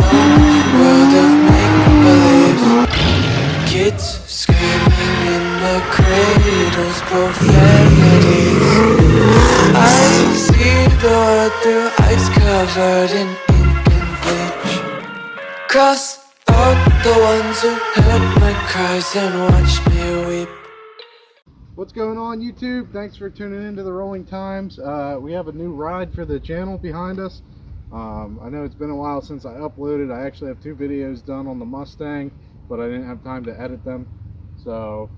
world of make-believe. Kids screaming in the cradles, profanities. I see the world through ice covered in ink and bleach. Cross out the ones who heard my cries and watched me weep. What's going on, YouTube? Thanks for tuning into the Rolling Times. We have a new ride for the channel behind us. I know it's been a while since I uploaded. I actually have 2 videos done on the Mustang, but I didn't have time to edit them. So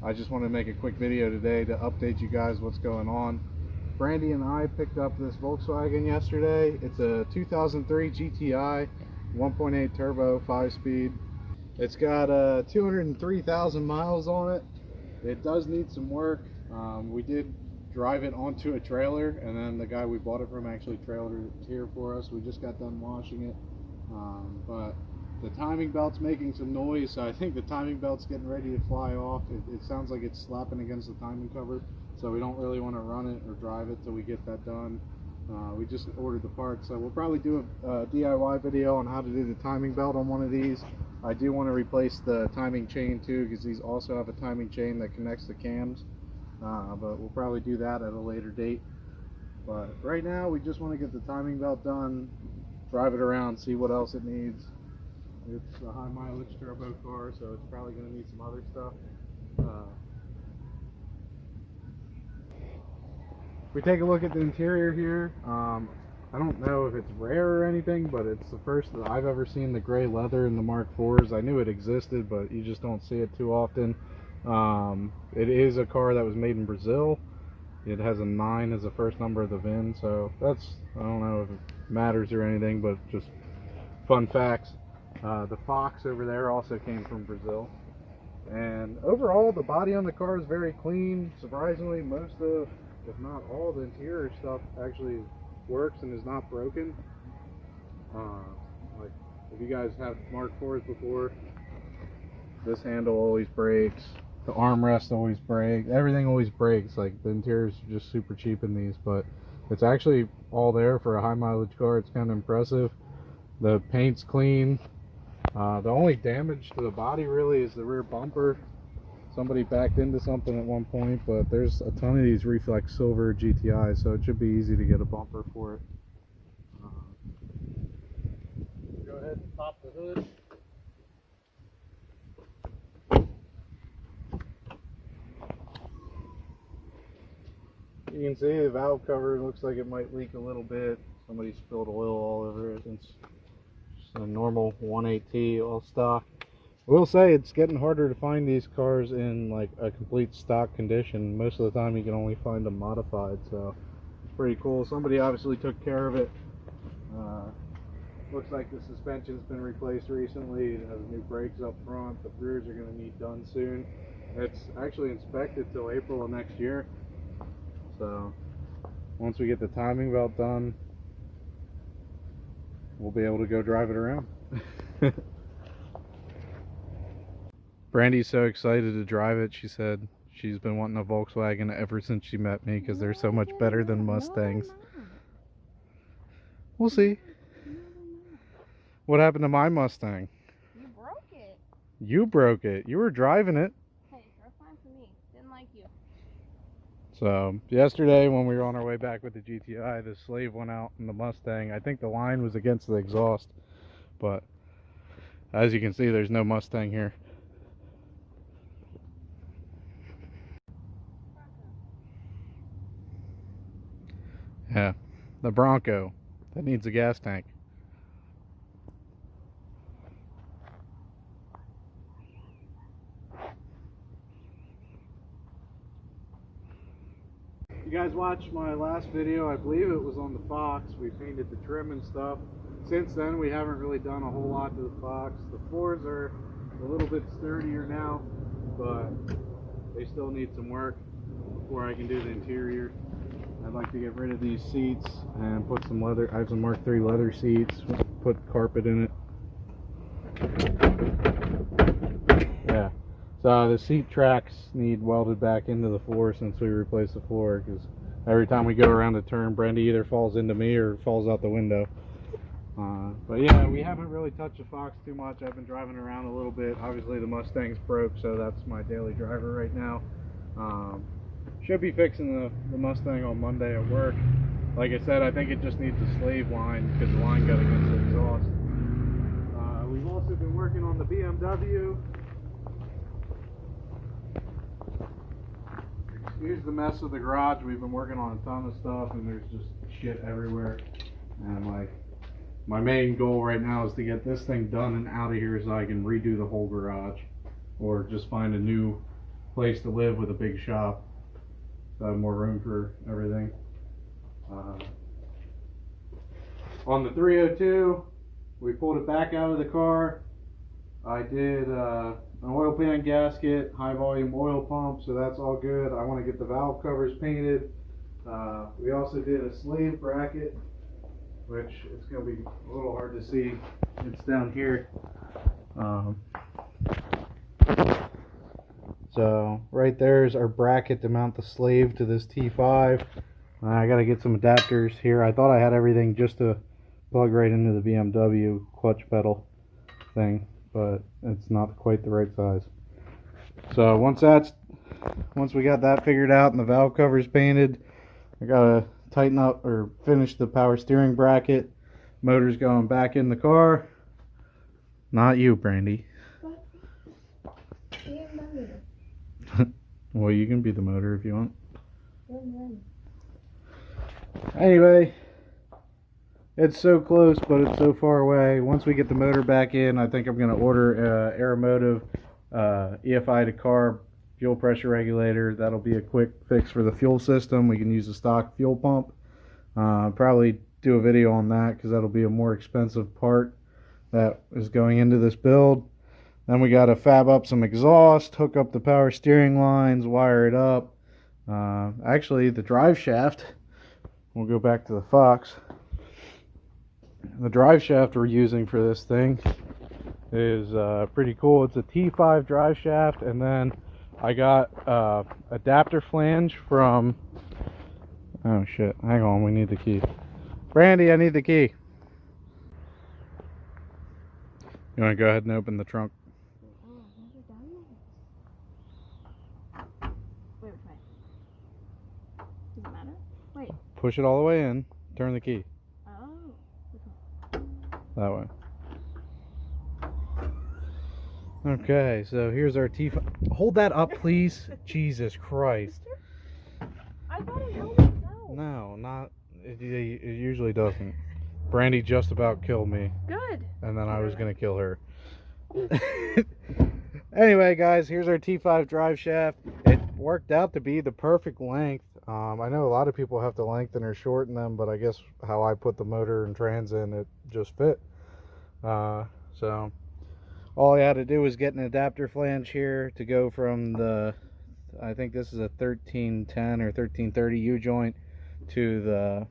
I just want to make a quick video today to update you guys what's going on. Brandy and I picked up this Volkswagen yesterday. It's a 2003 GTI 1.8 turbo 5-speed. It's got 203,000 miles on it. It does need some work. We did drive it onto a trailer, and then the guy we bought it from actually trailered it here for us. We just got done washing it, but the timing belt's making some noise, so I think the timing belt's getting ready to fly off. It sounds like it's slapping against the timing cover, so we don't really want to run it or drive it till we get that done. We just ordered the parts, so we'll probably do a DIY video on how to do the timing belt on one of these. I do want to replace the timing chain too, because these also have a timing chain that connects the cams, but we'll probably do that at a later date. But right now we just want to get the timing belt done, drive it around, see what else it needs. It's a high mileage turbo car, so it's probably going to need some other stuff. If we take a look at the interior here, I don't know if it's rare or anything, but it's the first that I've ever seen the gray leather in the Mark IVs. I knew it existed, but you just don't see it too often. It is a car that was made in Brazil. It has a 9 as the first number of the VIN, so that's, I don't know if it matters or anything, but just fun facts. The Fox over there also came from Brazil. And overall, the body on the car is very clean. Surprisingly, most of, if not all, the interior stuff actually works and is not broken. Like, if you guys have Mark IVs before, this handle always breaks, the armrest always breaks, everything always breaks. Like, the interiors are just super cheap in these, but it's actually all there for a high mileage car. It's kind of impressive. The paint's clean. The only damage to the body really is the rear bumper. Somebody backed into something at one point, but there's a ton of these Reflex Silver GTIs, so it should be easy to get a bumper for it. Go ahead and pop the hood. You can see the valve cover looks like it might leak a little bit. Somebody spilled oil all over it. It's just a normal 1.8T all stock. I will say it's getting harder to find these cars in like a complete stock condition. Most of the time you can only find them modified, so it's pretty cool. Somebody obviously took care of it. Looks like the suspension's been replaced recently. It has new brakes up front. The rears are going to need done soon. It's actually inspected till April of next year, so once we get the timing belt done, we'll be able to go drive it around. Brandy's so excited to drive it. She said she's been wanting a Volkswagen ever since she met me because they're so much better than Mustangs. We'll see. What happened to my Mustang? You broke it. You broke it. You were driving it. Hey, that's fine for me. Didn't like you. So yesterday when we were on our way back with the GTI, the slave went out in the Mustang. I think the line was against the exhaust, but as you can see, there's no Mustang here. Yeah, the Bronco that needs a gas tank. You guys watched my last video, I believe it was on the Fox. We painted the trim and stuff. Since then we haven't really done a whole lot to the Fox. The floors are a little bit sturdier now, but they still need some work before I can do the interior. I'd like to get rid of these seats and put some leather. I have some Mark III leather seats, put carpet in it. Yeah, so the seat tracks need welded back into the floor since we replaced the floor, because every time we go around a turn, Brandy either falls into me or falls out the window. But yeah, we haven't really touched the Fox too much. I've been driving around a little bit. Obviously the Mustang's broke, so that's my daily driver right now. Should be fixing the Mustang on Monday at work. Like I said, I think it just needs a slave line because the line got against the exhaust. We've also been working on the BMW. Excuse the mess of the garage. We've been working on a ton of stuff and there's just shit everywhere. And like, my main goal right now is to get this thing done and out of here so I can redo the whole garage. Or just find a new place to live with a big shop. So I have more room for everything. On the 302, we pulled it back out of the car. I did an oil pan gasket, high volume oil pump, so that's all good. I want to get the valve covers painted. We also did a slave bracket, which it's going to be a little hard to see. It's down here. So right there is our bracket to mount the slave to this T5. I got to get some adapters here. I thought I had everything just to plug right into the BMW clutch pedal thing, but it's not quite the right size. So once we got that figured out and the valve covers painted, I gotta tighten up or finish the power steering bracket. Motor's going back in the car. Not you, Brandy. Well, you can be the motor if you want. Anyway, it's so close, but it's so far away. Once we get the motor back in, I think I'm going to order Aeromotive EFI to carb fuel pressure regulator. That'll be a quick fix for the fuel system. We can use a stock fuel pump. Probably do a video on that because that'll be a more expensive part that is going into this build. Then we got to fab up some exhaust, hook up the power steering lines, wire it up. Actually, the drive shaft, we'll go back to the Fox. The drive shaft we're using for this thing is pretty cool. It's a T5 drive shaft, and then I got adapter flange from, oh shit, hang on, we need the key. Brandy, I need the key. You want to go ahead and open the trunk? Wait, which way? Does it matter? Wait. Push it all the way in, turn the key. Oh. Which one? That way. Okay, so here's our T5. Hold that up, please. Jesus Christ. I thought it held itself. No, not. It usually doesn't. Brandy just about killed me, Good. and then I was gonna kill her. Anyway, guys, here's our T5 drive shaft. It worked out to be the perfect length. I know a lot of people have to lengthen or shorten them, but I guess how I put the motor and trans in, it just fit. So all I had to do was get an adapter flange here to go from the, I think this is a 1310 or 1330 U-joint to the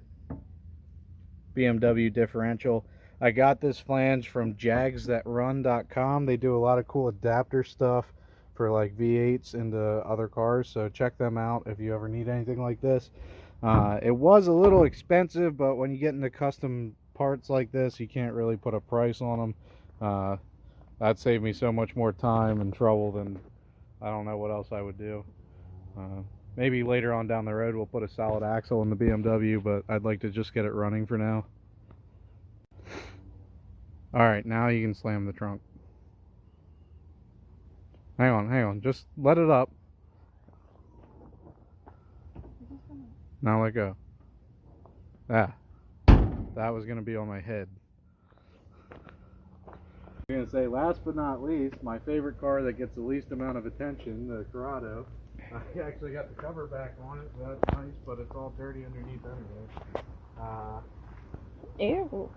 BMW differential. I got this flange from jagsthatrun.com. They do a lot of cool adapter stuff for like V8s into other cars, so check them out if you ever need anything like this. It was a little expensive, but when you get into custom parts like this, you can't really put a price on them. That saved me so much more time and trouble than I don't know what else I would do. Maybe later on down the road we'll put a solid axle in the BMW, but I'd like to just get it running for now. Alright, now you can slam the trunk. Hang on, just let it up. Now let go. That was going to be on my head. I'm going to say, last but not least, my favorite car that gets the least amount of attention, the Corrado. I actually got the cover back on it, so that's nice, but it's all dirty underneath anyway. Ew.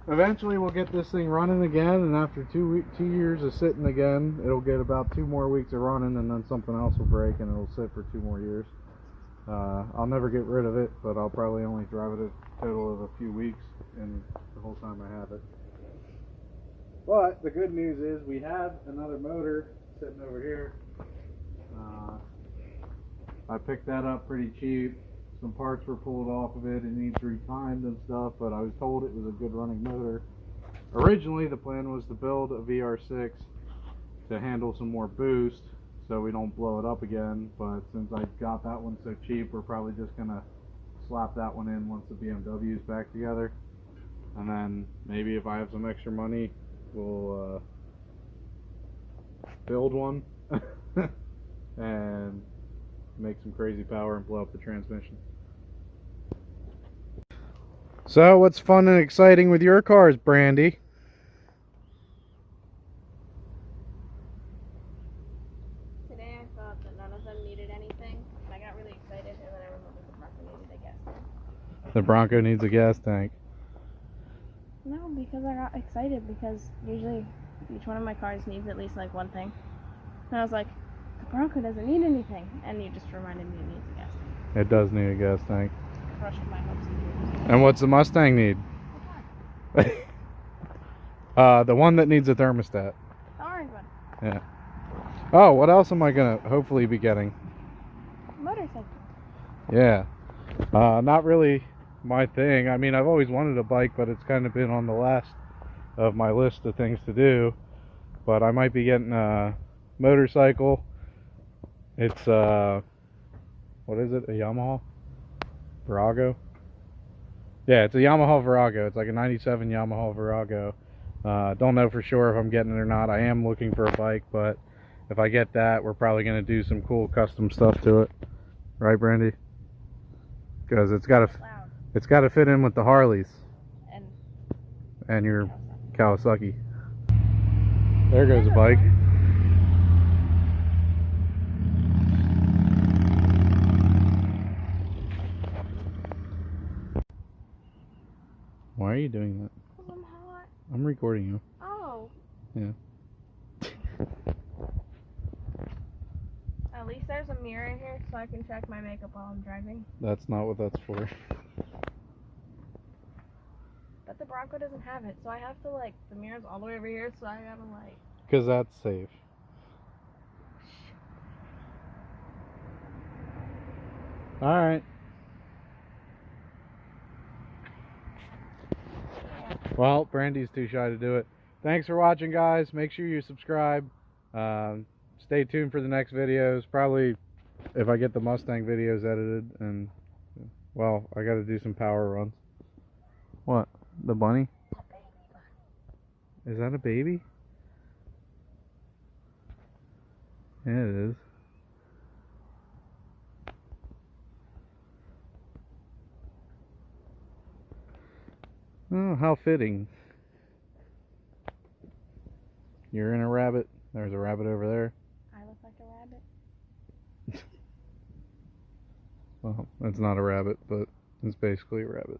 Eventually we'll get this thing running again, and after 2 years of sitting again, it'll get about 2 more weeks of running, and then something else will break and it'll sit for 2 more years. I'll never get rid of it, but I'll probably only drive it a total of a few weeks in the whole time I have it. But the good news is we have another motor sitting over here. I picked that up pretty cheap. some parts were pulled off of it. It needs retimed and stuff, but I was told it was a good running motor. Originally, the plan was to build a VR6 to handle some more boost so we don't blow it up again, but since I got that one so cheap, we're probably just gonna slap that one in once the BMW is back together, and then maybe if I have some extra money, we'll build one and make some crazy power and blow up the transmission. So what's fun and exciting with your cars, Brandy? Today I thought that none of them needed anything, and I got really excited, and then I remembered the Bronco needed a gas tank. The Bronco needs a gas tank. No, because I got excited because usually each one of my cars needs at least like one thing. And I was like, the Bronco doesn't need anything, and you just reminded me it needs a gas tank. It does need a gas tank. Crushed my hopes and dreams. And what's the Mustang need? The one that needs a thermostat. The orange one. Yeah. Oh, what else am I gonna hopefully be getting? Motorcycle. Yeah. Not really my thing. I mean, I've always wanted a bike, but it's kind of been on the last of my list of things to do. But I might be getting a motorcycle. It's what is it? A Yamaha Virago? Yeah, it's a Yamaha Virago. It's like a 97 Yamaha Virago. Don't know for sure if I'm getting it or not. I am looking for a bike, but if I get that, we're probably going to do some cool custom stuff to it. Right, Brandy? Because it's got to fit in with the Harleys and your Kawasaki. There goes a bike. Why are you doing that? Because I'm hot. I'm recording you. Oh. Yeah. At least there's a mirror in here so I can check my makeup while I'm driving. That's not what that's for. But the Bronco doesn't have it, so I have to like, the mirror's all the way over here, so I gotta like... Because that's safe. Alright. Well, Brandy's too shy to do it. Thanks for watching, guys. Make sure you subscribe. Stay tuned for the next videos. Probably if I get the Mustang videos edited. And, well, I got to do some power runs. What? The bunny? Is that a baby? Yeah, it is. Oh, how fitting. You're in a rabbit. There's a rabbit over there. I look like a rabbit. Well, it's not a rabbit, but it's basically a rabbit.